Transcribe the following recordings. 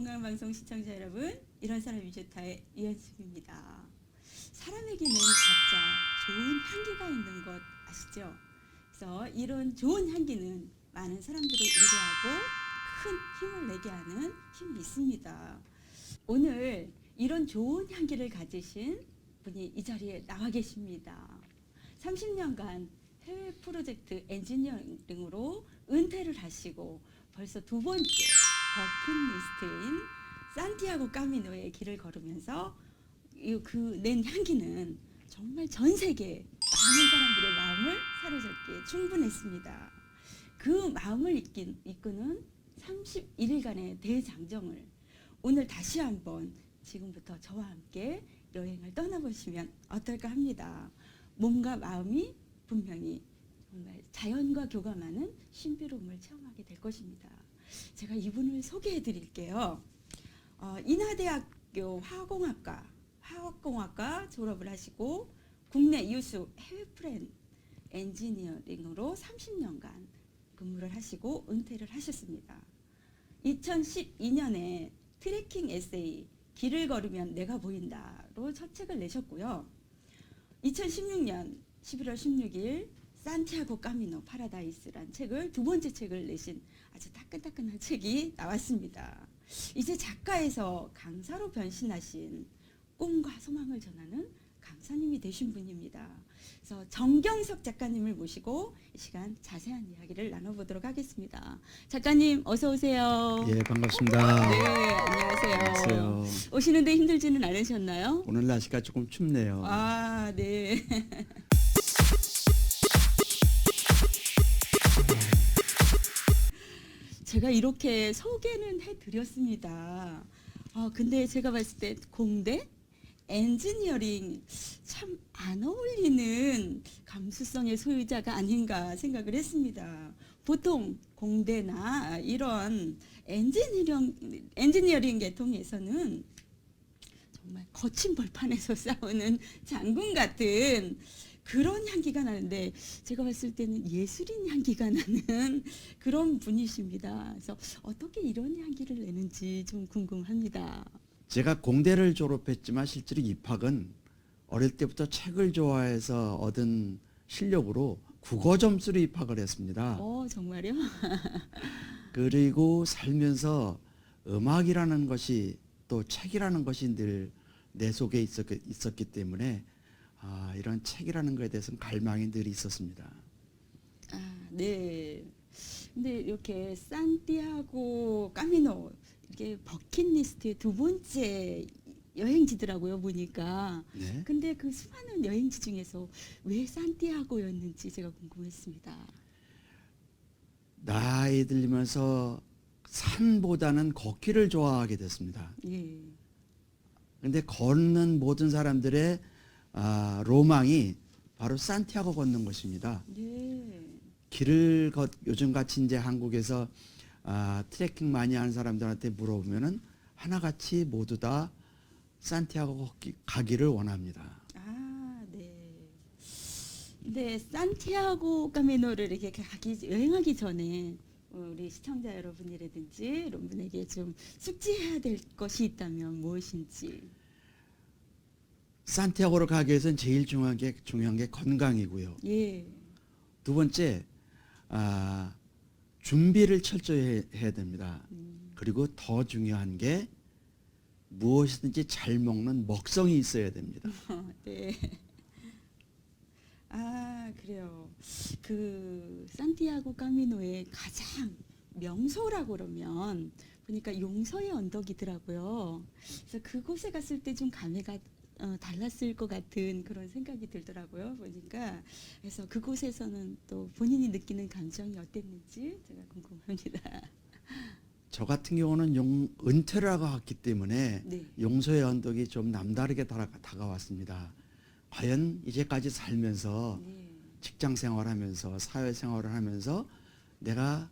건강방송 시청자 여러분, 이런 사람이 좋다의 이현숙입니다. 사람에게는 각자 좋은 향기가 있는 것 아시죠? 그래서 이런 좋은 향기는 많은 사람들을 위로하고 큰 힘을 내게 하는 힘이 있습니다. 오늘 이런 좋은 향기를 가지신 분이 이 자리에 나와 계십니다. 30년간 해외 프로젝트 엔지니어링으로 은퇴를 하시고 벌써 두 번째 버킷리스트인 산티아고 까미노의 길을 걸으면서 그 낸 향기는 정말 전 세계 많은 사람들의 마음을 사로잡기에 충분했습니다. 그 마음을 이끄는 31일간의 대장정을 오늘 다시 한번 지금부터 저와 함께 여행을 떠나보시면 어떨까 합니다. 몸과 마음이 분명히 정말 자연과 교감하는 신비로움을 체험하게 될 것입니다. 제가 이분을 소개해 드릴게요. 인하대학교 화학공학과 졸업을 하시고 국내 유수 해외 프렌 엔지니어링으로 30년간 근무를 하시고 은퇴를 하셨습니다. 2012년에 트레킹 에세이 길을 걸으면 내가 보인다로 첫 책을 내셨고요. 2016년 11월 16일 산티아고 까미노 파라다이스란 책을 두 번째 책을 내신 아주 따끈따끈한 책이 나왔습니다. 이제 작가에서 강사로 변신하신 꿈과 소망을 전하는 강사님이 되신 분입니다. 그래서 정경석 작가님을 모시고 이 시간 자세한 이야기를 나눠보도록 하겠습니다. 작가님 어서 오세요. 예, 반갑습니다. 네, 안녕하세요. 안녕하세요. 오시는데 힘들지는 않으셨나요? 오늘 날씨가 조금 춥네요. 아, 네. 제가 이렇게 소개는 해드렸습니다. 근데 제가 봤을 때 공대 엔지니어링 참 안 어울리는 감수성의 소유자가 아닌가 생각을 했습니다. 보통 공대나 이런 엔지니어링 계통에서는 정말 거친 벌판에서 싸우는 장군 같은 그런 향기가 나는데 제가 봤을 때는 예술인 향기가 나는 그런 분이십니다. 그래서 어떻게 이런 향기를 내는지 좀 궁금합니다. 제가 공대를 졸업했지만 실제로 입학은 어릴 때부터 책을 좋아해서 얻은 실력으로 국어 점수로 입학을 했습니다. 정말요? 그리고 살면서 음악이라는 것이 또 책이라는 것이 늘 내 속에 있었기 때문에 이런 책이라는 것에 대해서는 갈망이 늘 있었습니다. 네. 근데 이렇게 산티아고 까미노 이게 버킷리스트의 두 번째 여행지더라고요 보니까. 네. 근데 그 수많은 여행지 중에서 왜 산티아고였는지 제가 궁금했습니다. 나이 들면서 산보다는 걷기를 좋아하게 됐습니다. 예. 근데 걷는 모든 사람들의 로망이 바로 산티아고 걷는 것입니다. 네. 요즘같이 이제 한국에서 트레킹 많이 하는 사람들한테 물어보면은 하나같이 모두 다 산티아고 가기를 원합니다. 네. 근데 산티아고 까미노를 이렇게 여행하기 전에 우리 시청자 여러분이라든지 이런 분에게 좀 숙지해야 될 것이 있다면 무엇인지. 산티아고를 가기 위해서는 제일 중요한 게 건강이고요. 예. 두 번째 준비를 철저히 해야 됩니다. 그리고 더 중요한 게 무엇이든지 잘 먹는 먹성이 있어야 됩니다. 네. 그래요. 그 산티아고 까미노의 가장 명소라고 그러면 보니까 용서의 언덕이더라고요. 그래서 그곳에 갔을 때 좀 감회가 달랐을 것 같은 그런 생각이 들더라고요. 보니까 그래서 그곳에서는 또 본인이 느끼는 감정이 어땠는지 제가 궁금합니다. 저 같은 경우는 은퇴를 하고 왔기 때문에 네. 용서의 언덕이 좀 남다르게 다가왔습니다. 과연 이제까지 살면서 네. 직장 생활하면서 사회 생활을 하면서 내가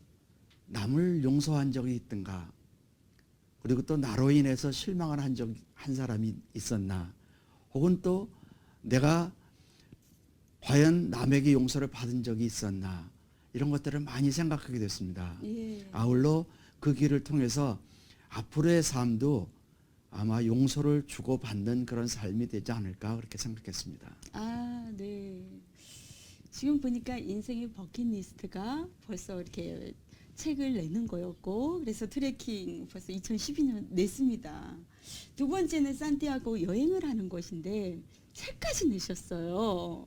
남을 용서한 적이 있던가, 그리고 또 나로 인해서 실망을 한 사람이 있었나, 혹은 또 내가 과연 남에게 용서를 받은 적이 있었나, 이런 것들을 많이 생각하게 됐습니다. 예. 아울러 그 길을 통해서 앞으로의 삶도 아마 용서를 주고받는 그런 삶이 되지 않을까 그렇게 생각했습니다. 아, 네. 지금 보니까 인생의 버킷리스트가 벌써 이렇게 책을 내는 거였고, 그래서 트레킹 벌써 2012년 냈습니다. 두 번째는 산티아고 여행을 하는 것인데 책까지 내셨어요.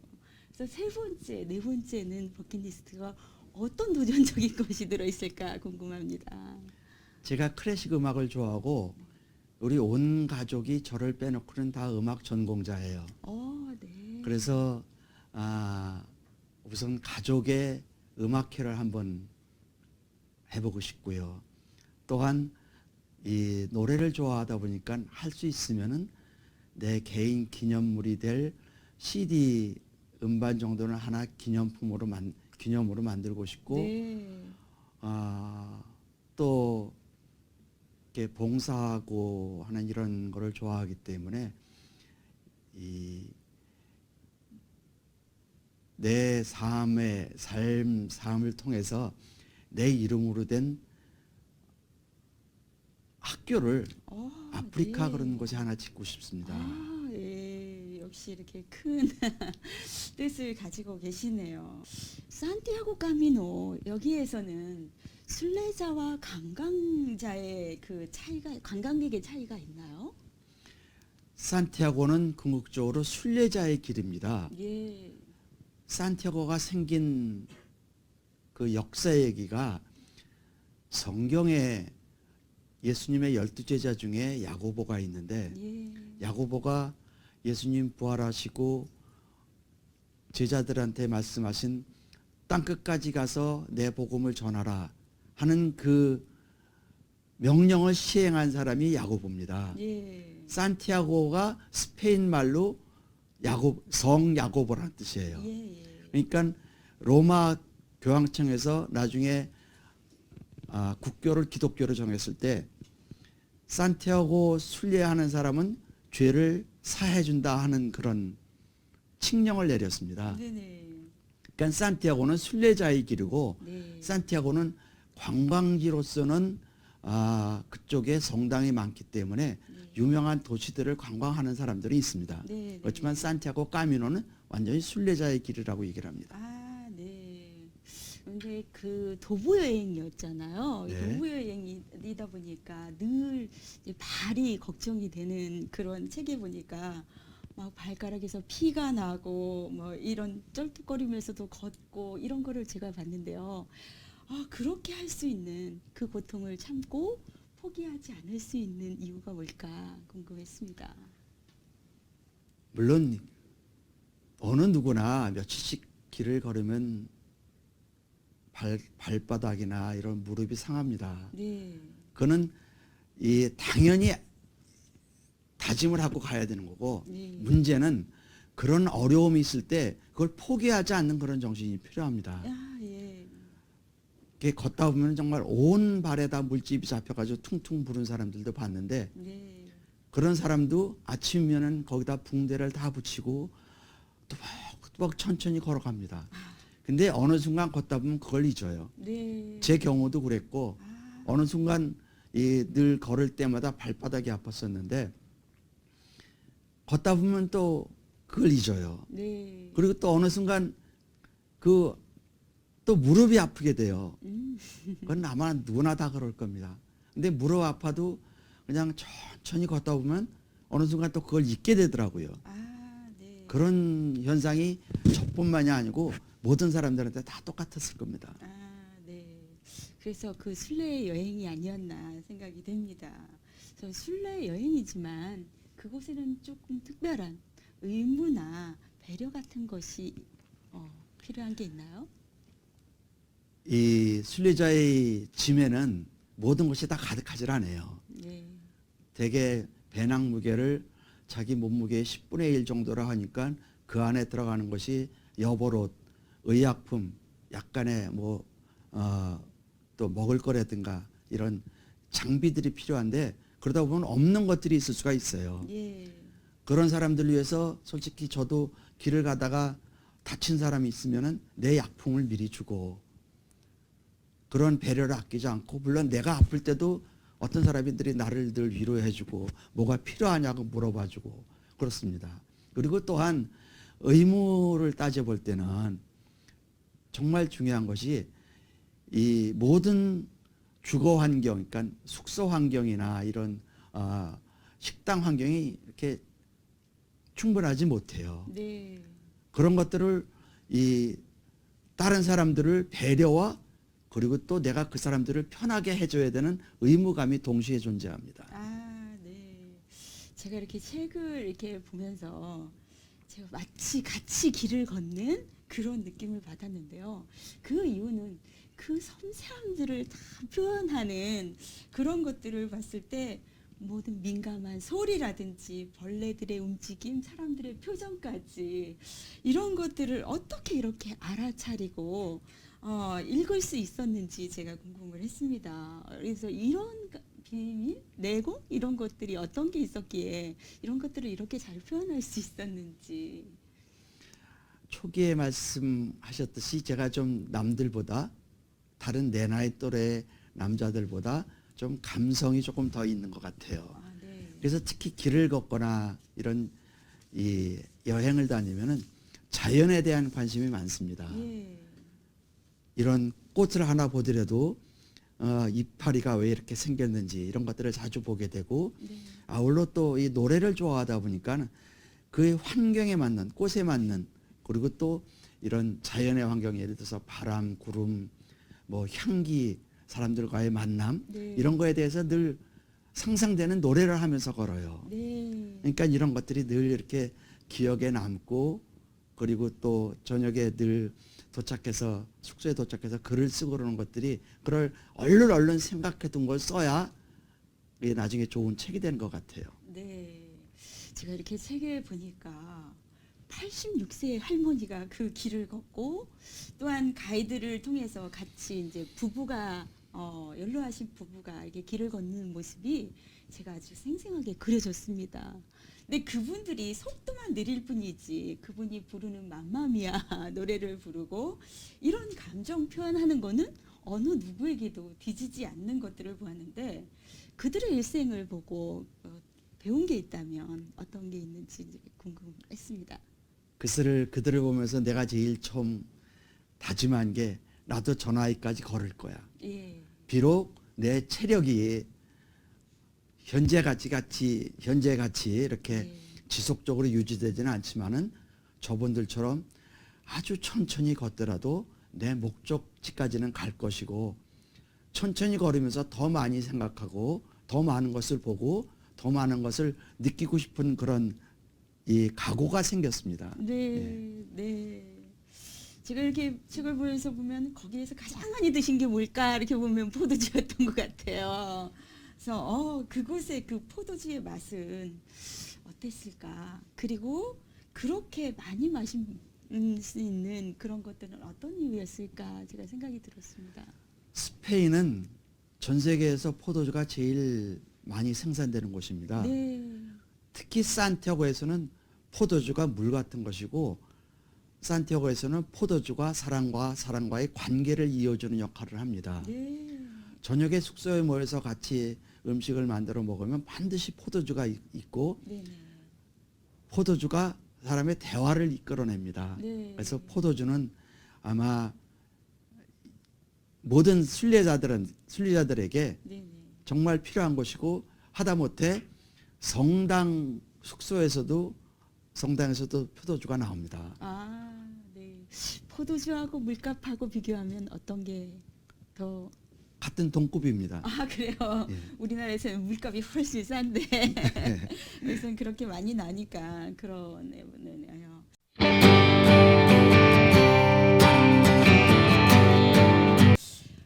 그래서 세 번째, 네 번째는 버킷리스트가 어떤 도전적인 것이 들어있을까 궁금합니다. 제가 클래식 음악을 좋아하고 우리 온 가족이 저를 빼놓고는 다 음악 전공자예요. 네. 그래서 우선 가족의 음악회를 한번 해보고 싶고요. 또한 이 노래를 좋아하다 보니까 할 수 있으면은 내 개인 기념물이 될 CD 음반 정도는 하나 기념으로 만들고 싶고, 네. 또 이렇게 봉사하고 하는 이런 거를 좋아하기 때문에 내 삶을 통해서 내 이름으로 된 학교를 아프리카 네. 그런 곳에 하나 짓고 싶습니다. 예. 역시 이렇게 큰 뜻을 가지고 계시네요. 산티아고 까미노 여기에서는 순례자와 관광자의 그 차이가, 관광객의 차이가 있나요? 산티아고는 궁극적으로 순례자의 길입니다. 예. 산티아고가 생긴 그 역사 얘기가 성경에 예수님의 12제자 중에 야고보가 있는데, 예. 야고보가 예수님 부활하시고 제자들한테 말씀하신 땅끝까지 가서 내 복음을 전하라 하는 그 명령을 시행한 사람이 야고보입니다. 예. 산티아고가 스페인 말로 성 야고보라는 뜻이에요. 예. 그러니까 로마 교황청에서 나중에 국교를 기독교로 정했을 때 산티아고 순례하는 사람은 죄를 사해준다 하는 그런 칙령을 내렸습니다. 네네. 그러니까 산티아고는 순례자의 길이고, 네. 산티아고는 관광지로서는 그쪽에 성당이 많기 때문에 유명한 도시들을 관광하는 사람들이 있습니다. 네. 그렇지만 산티아고 까미노는 완전히 순례자의 길이라고 얘기를 합니다. 네. 근데 그 도보 여행이었잖아요. 네. 도보 여행이다 보니까 늘 이제 발이 걱정이 되는 그런 책에 보니까 막 발가락에서 피가 나고 뭐 이런 쩔뚝거리면서도 걷고 이런 거를 제가 봤는데요. 그렇게 할 수 있는 그 고통을 참고 포기하지 않을 수 있는 이유가 뭘까 궁금했습니다. 물론 어느 누구나 며칠씩 길을 걸으면 발바닥이나 이런 무릎이 상합니다. 네. 그거는 당연히 다짐을 하고 가야 되는 거고, 네. 문제는 그런 어려움이 있을 때 그걸 포기하지 않는 그런 정신이 필요합니다. 예. 이렇게 걷다 보면 정말 온 발에다 물집이 잡혀가지고 퉁퉁 부른 사람들도 봤는데, 네. 그런 사람도 아침이면은 거기다 붕대를 다 붙이고 또박또박 천천히 걸어갑니다. 근데 어느 순간 걷다 보면 그걸 잊어요. 네. 제 경우도 그랬고, 어느 순간 늘 걸을 때마다 발바닥이 아팠었는데 걷다 보면 또 그걸 잊어요. 네. 그리고 또 어느 순간 또 무릎이 아프게 돼요. 그건 아마 누구나 다 그럴 겁니다. 근데 무릎 아파도 그냥 천천히 걷다 보면 어느 순간 또 그걸 잊게 되더라고요. 네. 그런 현상이 저뿐만이 아니고 모든 사람들한테 다 똑같았을 겁니다. 네. 그래서 그 순례 여행이 아니었나 생각이 됩니다. 그래서 순례 여행이지만 그곳에는 조금 특별한 의무나 배려 같은 것이 필요한 게 있나요? 이 순례자의 짐에는 모든 것이 다 가득하질 않아요. 네. 대개 배낭 무게를 자기 몸무게의 10분의 1 정도라 하니까 그 안에 들어가는 것이 여벌옷, 의약품, 약간의 또 먹을 거라든가 이런 장비들이 필요한데, 그러다 보면 없는 것들이 있을 수가 있어요. 예. 그런 사람들을 위해서 솔직히 저도 길을 가다가 다친 사람이 있으면은 내 약품을 미리 주고, 그런 배려를 아끼지 않고, 물론 내가 아플 때도 어떤 사람들이 나를 늘 위로해주고 뭐가 필요하냐고 물어봐주고 그렇습니다. 그리고 또한 의무를 따져볼 때는 정말 중요한 것이 이 모든 주거 환경, 그러니까 숙소 환경이나 이런 식당 환경이 이렇게 충분하지 못해요. 네. 그런 것들을 이 다른 사람들을 배려와 그리고 또 내가 그 사람들을 편하게 해줘야 되는 의무감이 동시에 존재합니다. 아, 네. 제가 이렇게 책을 이렇게 보면서 제가 마치 같이 길을 걷는 그런 느낌을 받았는데요. 그 이유는 그 섬세함들을 다 표현하는 그런 것들을 봤을 때 모든 민감한 소리라든지 벌레들의 움직임, 사람들의 표정까지 이런 것들을 어떻게 이렇게 알아차리고 읽을 수 있었는지 제가 궁금을 했습니다. 그래서 이런 비밀, 내공 이런 것들이 어떤 게 있었기에 이런 것들을 이렇게 잘 표현할 수 있었는지. 초기에 말씀하셨듯이 제가 좀 남들보다 다른 내 나이 또래 남자들보다 좀 감성이 조금 더 있는 것 같아요. 아, 네. 그래서 특히 길을 걷거나 이런 이 여행을 다니면은 자연에 대한 관심이 많습니다. 예. 이런 꽃을 하나 보더라도 이파리가 왜 이렇게 생겼는지 이런 것들을 자주 보게 되고 네. 아울러 또 이 노래를 좋아하다 보니까 그 환경에 맞는 꽃에 맞는 그리고 또 이런 자연의 환경 예를 들어서 바람, 구름, 뭐 향기, 사람들과의 만남 네. 이런 거에 대해서 늘 상상되는 노래를 하면서 걸어요. 네. 그러니까 이런 것들이 늘 이렇게 기억에 남고 그리고 또 저녁에 늘 도착해서 숙소에 도착해서 글을 쓰고 그러는 것들이 그걸 얼른 생각해 둔 걸 써야 이게 나중에 좋은 책이 되는 것 같아요. 네. 제가 이렇게 책을 보니까 86세의 할머니가 그 길을 걷고 또한 가이드를 통해서 같이 이제 부부가 연로하신 부부가 이게 길을 걷는 모습이 제가 아주 생생하게 그려졌습니다. 근데 그분들이 속도만 느릴 뿐이지 그분이 부르는 맘마미아 노래를 부르고 이런 감정 표현하는 거는 어느 누구에게도 뒤지지 않는 것들을 보았는데 그들의 일생을 보고 배운 게 있다면 어떤 게 있는지 궁금했습니다. 그들을 보면서 내가 제일 처음 다짐한 게 나도 저 나이까지 걸을 거야. 예. 비록 내 체력이 현재같이 이렇게 네. 지속적으로 유지되지는 않지만은 저분들처럼 아주 천천히 걷더라도 내 목적지까지는 갈 것이고 천천히 걸으면서 더 많이 생각하고 더 많은 것을 보고 더 많은 것을 느끼고 싶은 그런 이 각오가 생겼습니다. 네, 네. 제가 이렇게 책을 보면서 보면 거기에서 가장 많이 드신 게 뭘까 이렇게 보면 포도주였던 것 같아요. 그래서 그곳의 그 포도주의 맛은 어땠을까? 그리고 그렇게 많이 마실 수 있는 그런 것들은 어떤 이유였을까? 제가 생각이 들었습니다. 스페인은 전 세계에서 포도주가 제일 많이 생산되는 곳입니다. 네, 특히 산티아고에서는 포도주가 물 같은 것이고 산티아고에서는 포도주가 사람과의 관계를 이어주는 역할을 합니다. 네, 저녁에 숙소에 모여서 같이 음식을 만들어 먹으면 반드시 포도주가 있고 네, 네. 포도주가 사람의 대화를 이끌어냅니다. 네. 그래서 포도주는 아마 모든 순례자들에게 네, 네. 정말 필요한 것이고 하다못해 성당에서도 포도주가 나옵니다. 아, 네. 포도주하고 물값하고 비교하면 어떤 게 더 같은 동급입니다. 아, 그래요. 예. 우리나라에서는 물값이 훨씬 싼데 여기서는 그렇게 많이 나니까 그러네요.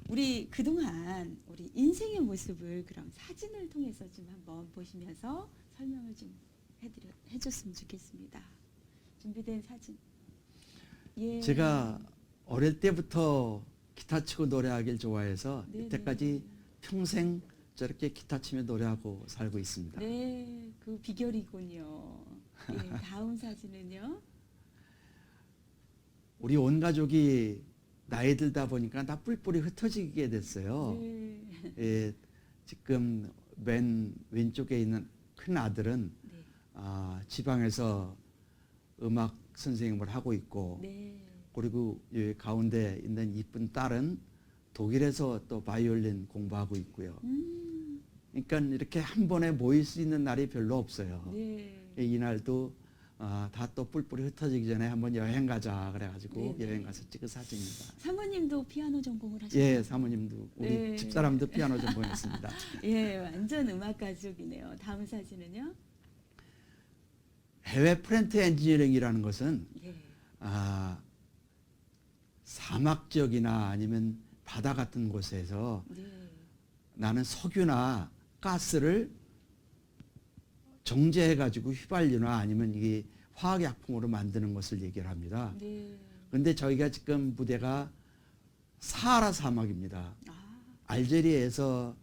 우리 그동안 우리 인생의 모습을 그럼 사진을 통해서 좀 한번 보시면서 설명을 좀 해줬으면 좋겠습니다. 준비된 사진. 예. 제가 어릴 때부터 기타 치고 노래하길 좋아해서 네네. 이때까지 평생 저렇게 기타 치며 노래하고 살고 있습니다. 네, 그 비결이군요. 예, 다음 사진은요. 우리 온 가족이 나이 들다 보니까 다 뿔뿔이 흩어지게 됐어요. 네. 예, 지금 맨 왼쪽에 있는 큰 아들은 네. 지방에서 음악 선생님을 하고 있고 네. 그리고 이 가운데 있는 이쁜 딸은 독일에서 또 바이올린 공부하고 있고요. 그러니까 이렇게 한 번에 모일 수 있는 날이 별로 없어요. 네. 이날도 다 또 뿔뿔이 흩어지기 전에 한번 여행 가자 그래가지고 네네. 여행 가서 찍은 사진입니다. 사모님도 피아노 전공을 하셨나요? 예, 사모님도 우리 네. 집사람도 피아노 전공했습니다. 예, 완전 음악 가족이네요. 다음 사진은요? 해외 프렌트 엔지니어링이라는 것은 예. 사막 지역이나 아니면 바다 같은 곳에서 네. 나는 석유나 가스를 정제해가지고 휘발유나 아니면 이게 화학약품으로 만드는 것을 얘기를 합니다. 네. 근데 저희가 지금 부대가 사하라 사막입니다. 알제리에서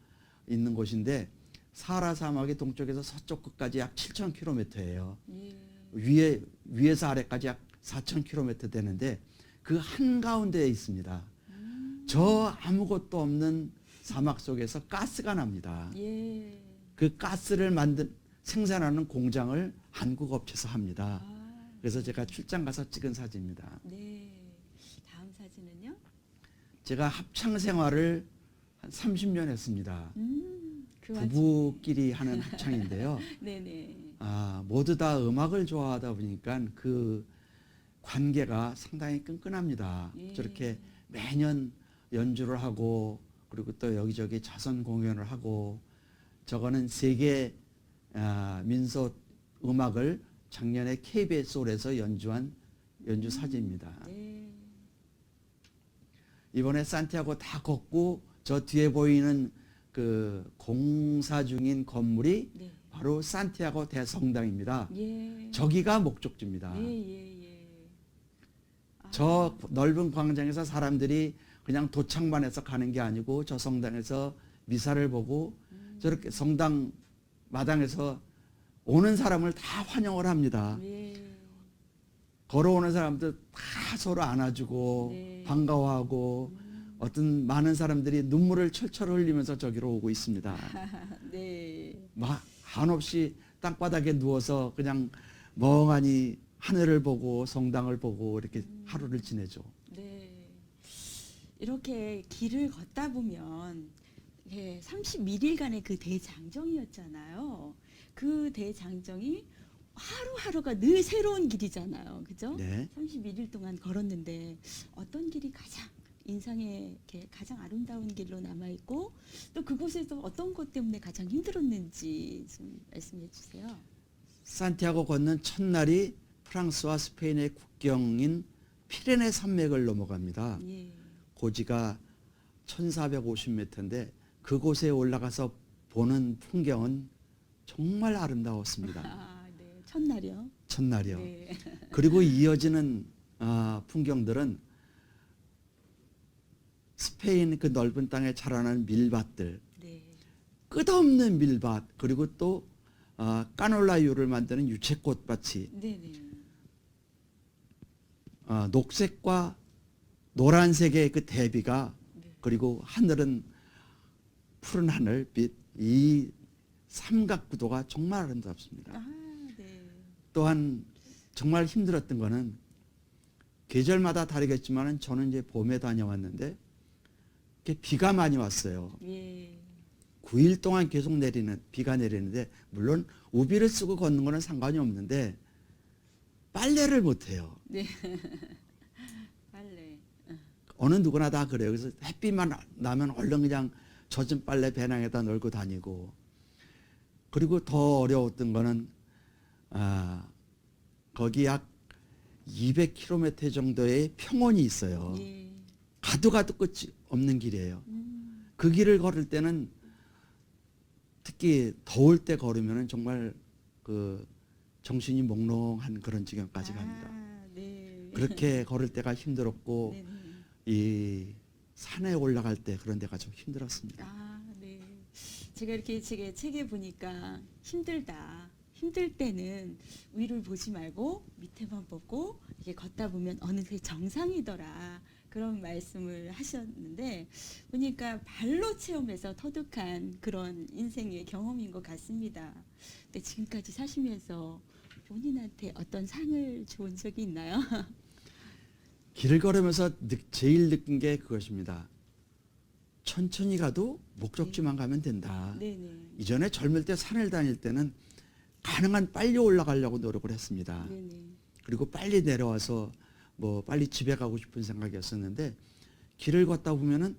있는 곳인데 사하라 사막의 동쪽에서 서쪽 끝까지 약 7,000km예요. 예. 위에서 아래까지 약 4,000km 되는데 그 한가운데에 있습니다. 저 아무것도 없는 사막 속에서 가스가 납니다. 예. 그 가스를 생산하는 공장을 한국 업체에서 합니다. 그래서 제가 출장 가서 찍은 사진입니다. 네. 다음 사진은요? 제가 합창 생활을 한 30년 했습니다. 그 와중에. 부부끼리 하는 합창인데요. 네네. 모두 다 음악을 좋아하다 보니까 그 관계가 상당히 끈끈합니다. 예. 저렇게 매년 연주를 하고 그리고 또 여기저기 자선 공연을 하고 저거는 세계 민속 음악을 작년에 KBS 홀에서 연주한 연주 사진입니다. 네. 이번에 산티아고 다 걷고 저 뒤에 보이는 그 공사 중인 건물이 네. 바로 산티아고 대성당입니다. 예. 저기가 목적지입니다. 예. 저 넓은 광장에서 사람들이 그냥 도착만 해서 가는 게 아니고 저 성당에서 미사를 보고 저렇게 성당 마당에서 오는 사람을 다 환영을 합니다. 예. 걸어오는 사람들 다 서로 안아주고 네. 반가워하고 어떤 많은 사람들이 눈물을 철철 흘리면서 저기로 오고 있습니다. 네. 한없이 땅바닥에 누워서 그냥 멍하니 하늘을 보고 성당을 보고 이렇게 하루를 지내죠. 네. 이렇게 길을 걷다 보면 31일간의 그 대장정이었잖아요. 그 대장정이 하루하루가 늘 새로운 길이잖아요. 그죠? 네. 31일 동안 걸었는데 어떤 길이 가장 인상에 이렇게 가장 아름다운 길로 남아 있고 또 그곳에서 어떤 것 때문에 가장 힘들었는지 좀 말씀해 주세요. 산티아고 걷는 첫날이 프랑스와 스페인의 국경인 피레네 산맥을 넘어갑니다. 예. 고지가 1450m인데 그곳에 올라가서 보는 풍경은 정말 아름다웠습니다. 네. 첫날이요. 첫날이요. 네. 그리고 이어지는 풍경들은 스페인 그 넓은 땅에 자라는 밀밭들, 네. 끝없는 밀밭, 그리고 또 까놀라유를 만드는 유채꽃밭이 네네. 녹색과 노란색의 그 대비가 네. 그리고 하늘은 푸른 하늘빛 이 삼각구도가 정말 아름답습니다. 네. 또한 정말 힘들었던 거는 계절마다 다르겠지만은 저는 이제 봄에 다녀왔는데 이렇게 비가 많이 왔어요. 예. 9일 동안 계속 비가 내리는데 물론 우비를 쓰고 걷는 거는 상관이 없는데 빨래를 못 해요. 네. 빨래. 어느 누구나 다 그래요. 그래서 햇빛만 나면 얼른 그냥 젖은 빨래 배낭에다 널고 다니고 그리고 더 어려웠던 거는 거기 약 200km 정도의 평원이 있어요. 예. 가도 끝이 없는 길이에요. 그 길을 걸을 때는 특히 더울 때 걸으면 정말 그 정신이 몽롱한 그런 지경까지 갑니다. 네. 그렇게 걸을 때가 힘들었고 네네. 이 산에 올라갈 때 그런 데가 좀 힘들었습니다. 네. 제가 이렇게 책에 보니까 힘들다. 힘들 때는 위를 보지 말고 밑에만 보고 이렇게 걷다 보면 어느새 정상이더라. 그런 말씀을 하셨는데 보니까 발로 체험해서 터득한 그런 인생의 경험인 것 같습니다. 근데 지금까지 사시면서 본인한테 어떤 상을 준 적이 있나요? 길을 걸으면서 제일 느낀 게 그것입니다. 천천히 가도 목적지만 가면 된다. 네네. 이전에 젊을 때 산을 다닐 때는 가능한 빨리 올라가려고 노력을 했습니다. 네네. 그리고 빨리 내려와서 뭐 빨리 집에 가고 싶은 생각이었었는데 길을 걷다 보면은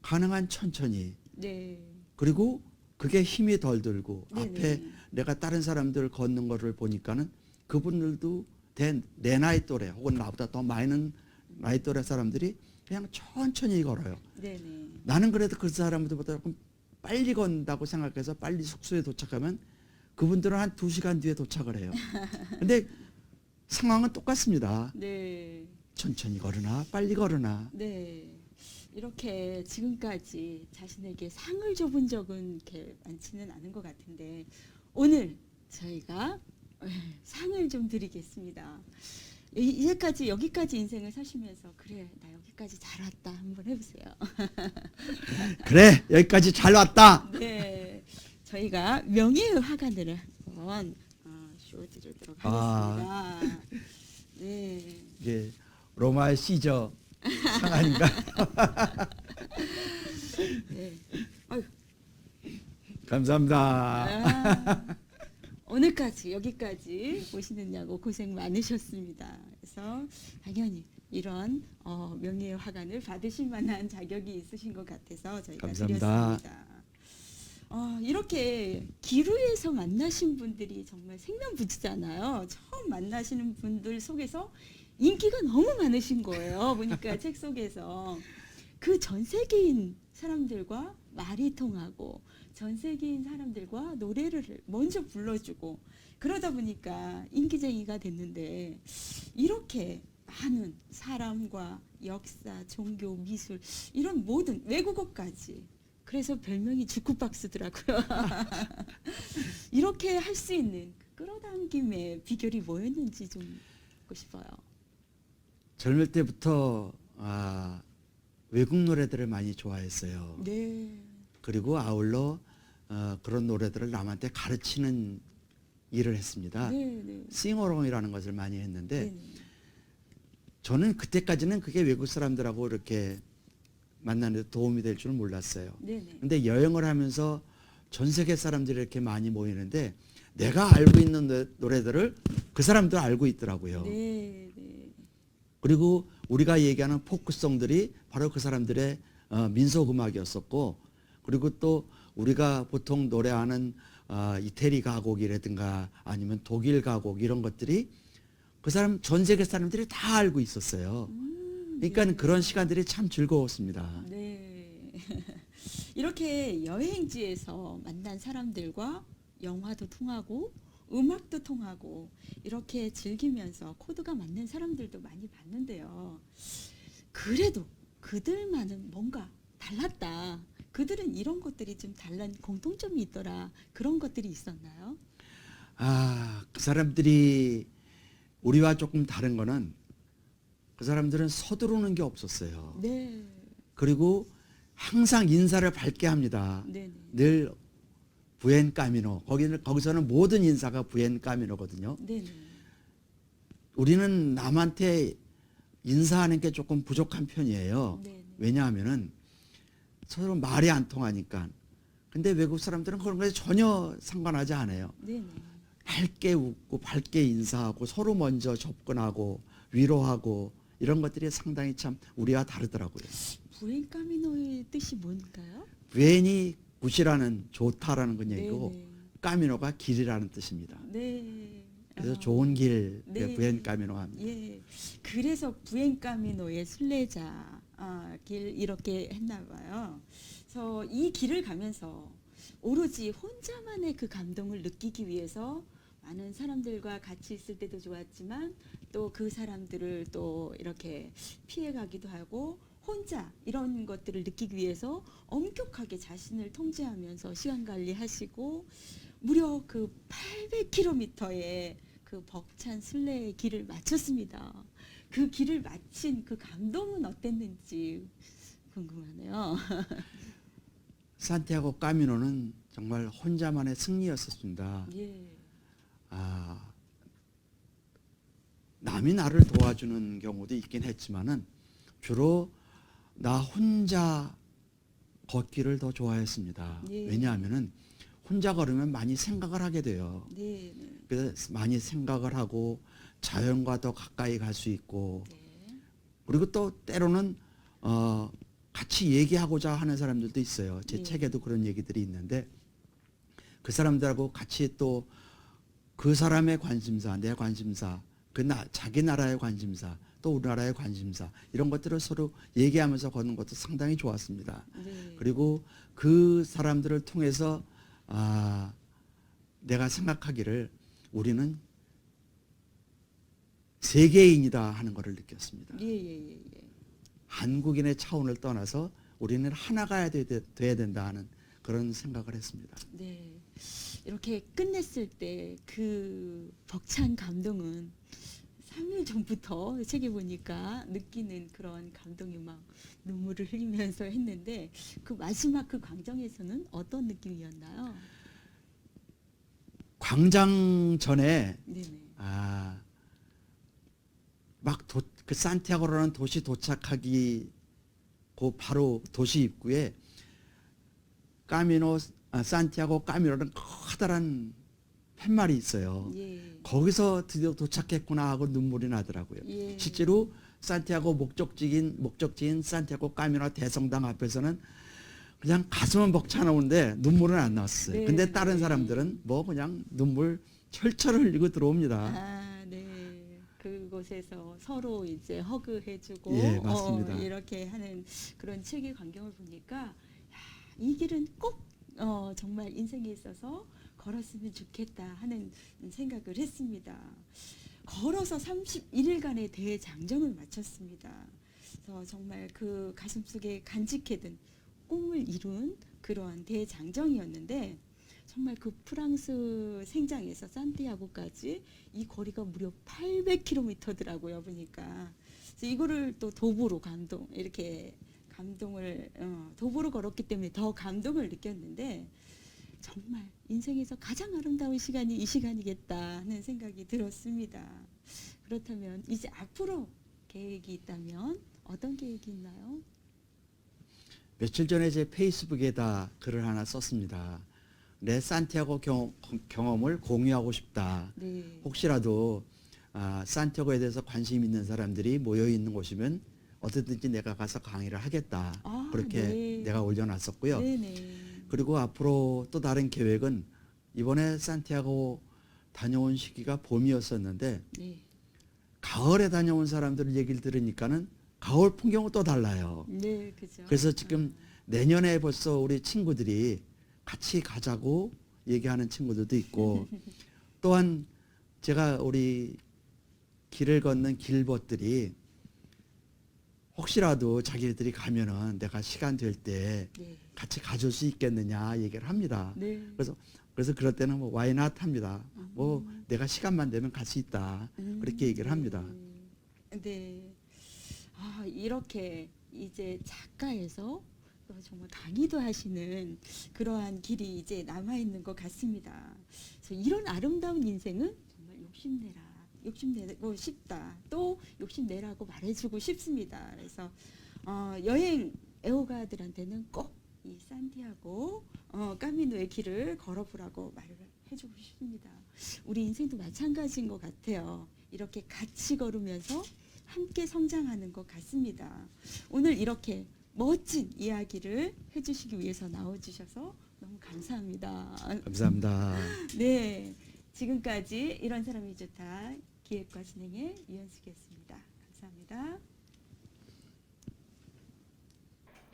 가능한 천천히 네. 그리고 그게 힘이 덜 들고 네네. 앞에 내가 다른 사람들 걷는 거를 보니까는 그분들도 내 나이 또래 혹은 나보다 더 많은 나이 또래 사람들이 그냥 천천히 걸어요. 네네. 나는 그래도 그 사람들보다 조금 빨리 건다고 생각해서 빨리 숙소에 도착하면 그분들은 한 2시간 뒤에 도착을 해요. 근데 상황은 똑같습니다. 네. 천천히 걸으나 빨리 걸으나. 네. 이렇게 지금까지 자신에게 상을 줘본 적은 이렇게 많지는 않은 것 같은데 오늘 저희가 상을 좀 드리겠습니다. 이제까지 여기까지 인생을 사시면서 그래 나 여기까지 잘 왔다 한번 해보세요. 그래 여기까지 잘 왔다. 네, 저희가 명예의 화관을 한번 씌워드리도록 하겠습니다. 네. 이게 로마의 시저 상 아닌가? 네. 아유, 감사합니다. 아, 오늘까지 여기까지 오시느냐고 고생 많으셨습니다. 그래서 당연히 이런 명예의 화관을 받으실 만한 자격이 있으신 것 같아서 저희가 감사합니다. 드렸습니다. 이렇게 기루에서 만나신 분들이 정말 생명붙이잖아요. 처음 만나시는 분들 속에서 인기가 너무 많으신 거예요. 보니까 책 속에서 그 전 세계인 사람들과 말이 통하고 전 세계인 사람들과 노래를 먼저 불러주고 그러다 보니까 인기쟁이가 됐는데 이렇게 많은 사람과 역사, 종교, 미술 이런 모든 외국어까지 그래서 별명이 주쿠박스더라고요. 이렇게 할 수 있는 끌어당김의 비결이 뭐였는지 좀 듣고 싶어요. 젊을 때부터 외국 노래들을 많이 좋아했어요. 네. 그리고 아울러 그런 노래들을 남한테 가르치는 일을 했습니다. 네, 네. 싱어롱이라는 것을 많이 했는데 네. 저는 그때까지는 그게 외국 사람들하고 이렇게 만나는 데 도움이 될 줄 몰랐어요. 네, 네. 근데 여행을 하면서 전 세계 사람들이 이렇게 많이 모이는데 내가 알고 있는 노래들을 그 사람도 알고 있더라고요. 네, 네. 그리고 우리가 얘기하는 포크송들이 바로 그 사람들의 민속 음악이었었고 그리고 또 우리가 보통 노래하는 이태리 가곡이라든가 아니면 독일 가곡 이런 것들이 그 사람 전 세계 사람들이 다 알고 있었어요. 그러니까 네. 그런 시간들이 참 즐거웠습니다. 네. 이렇게 여행지에서 만난 사람들과 영화도 통하고 음악도 통하고 이렇게 즐기면서 코드가 맞는 사람들도 많이 봤는데요. 그래도 그들만은 뭔가 달랐다. 그들은 이런 것들이 좀 다른 공통점이 있더라. 그런 것들이 있었나요? 그 사람들이 우리와 조금 다른 거는 그 사람들은 서두르는 게 없었어요. 네. 그리고 항상 인사를 밝게 합니다. 네. 늘 부엔 까미노. 거기서는 모든 인사가 부엔 까미노거든요. 네. 우리는 남한테 인사하는 게 조금 부족한 편이에요. 네. 왜냐하면은 서로 말이 안 통하니까. 근데 외국 사람들은 그런 거에 전혀 상관하지 않아요. 네. 밝게 웃고 밝게 인사하고 서로 먼저 접근하고 위로하고 이런 것들이 상당히 참 우리와 다르더라고요. 부엔카미노의 뜻이 뭔가요? 부엔이 굿이라는 좋다라는 건 얘기고 네. 까미노가 길이라는 뜻입니다. 네. 그래서 좋은 길 네. 부엔 까미노 합니다. 예. 그래서 부엔카미노의 순례자 길 이렇게 했나 봐요. 그래서 이 길을 가면서 오로지 혼자만의 그 감동을 느끼기 위해서 많은 사람들과 같이 있을 때도 좋았지만 또 그 사람들을 또 이렇게 피해가기도 하고 혼자 이런 것들을 느끼기 위해서 엄격하게 자신을 통제하면서 시간 관리하시고 무려 그 800km의 그 벅찬 순례의 길을 마쳤습니다. 그 길을 마친 그 감동은 어땠는지 궁금하네요. 산티아고 까미노는 정말 혼자만의 승리였었습니다. 예. 남이 나를 도와주는 경우도 있긴 했지만은 주로 나 혼자 걷기를 더 좋아했습니다. 예. 왜냐하면은 혼자 걸으면 많이 생각을 하게 돼요. 네. 네. 그래서 많이 생각을 하고 자연과 더 가까이 갈 수 있고, 네. 그리고 또 때로는 같이 얘기하고자 하는 사람들도 있어요. 제 네. 책에도 그런 얘기들이 있는데 그 사람들하고 같이 또 그 사람의 관심사, 내 관심사, 자기 나라의 관심사, 또 우리나라의 관심사, 이런 것들을 서로 얘기하면서 걷는 것도 상당히 좋았습니다. 네. 그리고 그 사람들을 통해서 내가 생각하기를 우리는 세계인이다 하는 것을 느꼈습니다. 예. 한국인의 차원을 떠나서 우리는 하나가 돼야 된다 하는 그런 생각을 했습니다. 네. 이렇게 끝냈을 때 그 벅찬 감동은 3일 전부터 책에 보니까 느끼는 그런 감동이 막 눈물을 흘리면서 했는데 그 마지막 그 광장에서는 어떤 느낌이었나요? 광장 전에 네네. 그 산티아고라는 도시 도착하기 그 바로 도시 입구에 산티아고 까미노라는 커다란 팻말이 있어요. 예. 거기서 드디어 도착했구나 하고 눈물이 나더라고요. 예. 실제로 산티아고 목적지인 산티아고 까미노 대성당 앞에서는 그냥 가슴은 벅차나오는데 눈물은 안 나왔어요. 네, 근데 다른 네. 사람들은 뭐 그냥 눈물 철철 흘리고 들어옵니다. 네. 그곳에서 서로 이제 허그해주고 예, 맞습니다. 이렇게 하는 그런 책의 광경을 보니까 야, 이 길은 꼭 정말 인생에 있어서 걸었으면 좋겠다 하는 생각을 했습니다. 걸어서 31일간의 대장정을 마쳤습니다. 그래서 정말 그 가슴속에 간직해둔 꿈을 이룬 그러한 대장정이었는데 정말 그 프랑스 생장에서 산티아고까지 이 거리가 무려 800km더라고요 보니까. 그래서 이거를 또 도보로 도보로 걸었기 때문에 더 감동을 느꼈는데 정말 인생에서 가장 아름다운 시간이 이 시간이겠다 하는 생각이 들었습니다. 그렇다면 이제 앞으로 계획이 있다면 어떤 계획이 있나요? 며칠 전에 제 페이스북에다 글을 하나 썼습니다. 내 산티아고 경험을 공유하고 싶다. 네. 혹시라도 산티아고에 대해서 관심 있는 사람들이 모여 있는 곳이면 어디든지 내가 가서 강의를 하겠다. 그렇게 네. 내가 올려놨었고요. 네네. 그리고 앞으로 또 다른 계획은 이번에 산티아고 다녀온 시기가 봄이었었는데 네. 가을에 다녀온 사람들 얘기를 들으니까는 가을 풍경은 또 달라요. 네, 그죠. 그래서 지금 내년에 벌써 우리 친구들이 같이 가자고 얘기하는 친구들도 있고 또한 제가 우리 길을 걷는 길벗들이 혹시라도 자기들이 가면은 내가 시간 될 때 네. 같이 가줄 수 있겠느냐 얘기를 합니다. 네. 그래서 그럴 때는 뭐 why not 합니다. 뭐 내가 시간만 되면 갈 수 있다. 그렇게 얘기를 합니다. 네. 이렇게 이제 작가에서 정말 강의도 하시는 그러한 길이 이제 남아 있는 것 같습니다. 그래서 이런 아름다운 인생은 정말 욕심내고 싶다. 또 욕심내라고 말해주고 싶습니다. 그래서 여행 애호가들한테는 꼭 이 산티아고 까미노의 길을 걸어보라고 말을 해주고 싶습니다. 우리 인생도 마찬가지인 것 같아요. 이렇게 같이 걸으면서 함께 성장하는 것 같습니다. 오늘 이렇게 멋진 이야기를 해주시기 위해서 나와주셔서 너무 감사합니다. 감사합니다. 네, 지금까지 이런 사람이 좋다 기획과 진행의 유연숙이었습니다. 감사합니다.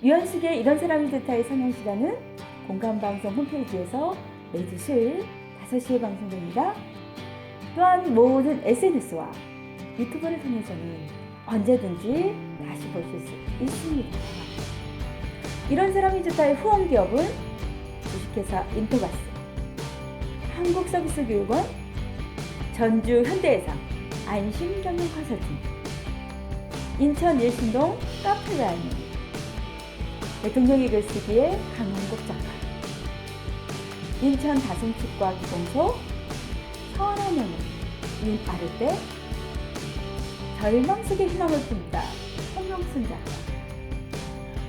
유연숙의 이런 사람이 좋다의 상영 시간은 공감방송 홈페이지에서 매주 수요일 5시에 방송됩니다. 또한 모든 SNS와 유튜브를 통해서는 언제든지 다시 보실 수 있습니다. 이런 사람이 좋다의 후원기업은 주식회사 인터바스, 한국서비스교육원, 전주현대해상, 안심경영 컨설팅, 인천 예신동 카페라이닝, 대통령의 글쓰기에 강원국 작가, 인천 다성치과기공소 서원한영은 윤아르떼, 절망 속에 희망을 품다 손명순 작가,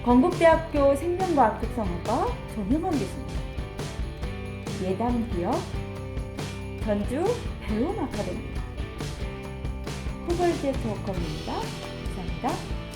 건국대학교 생명과학 특성학과 조명원 교수님, 예담기업, 전주 배움 아카데미, 후벌제 토커입니다. 감사합니다.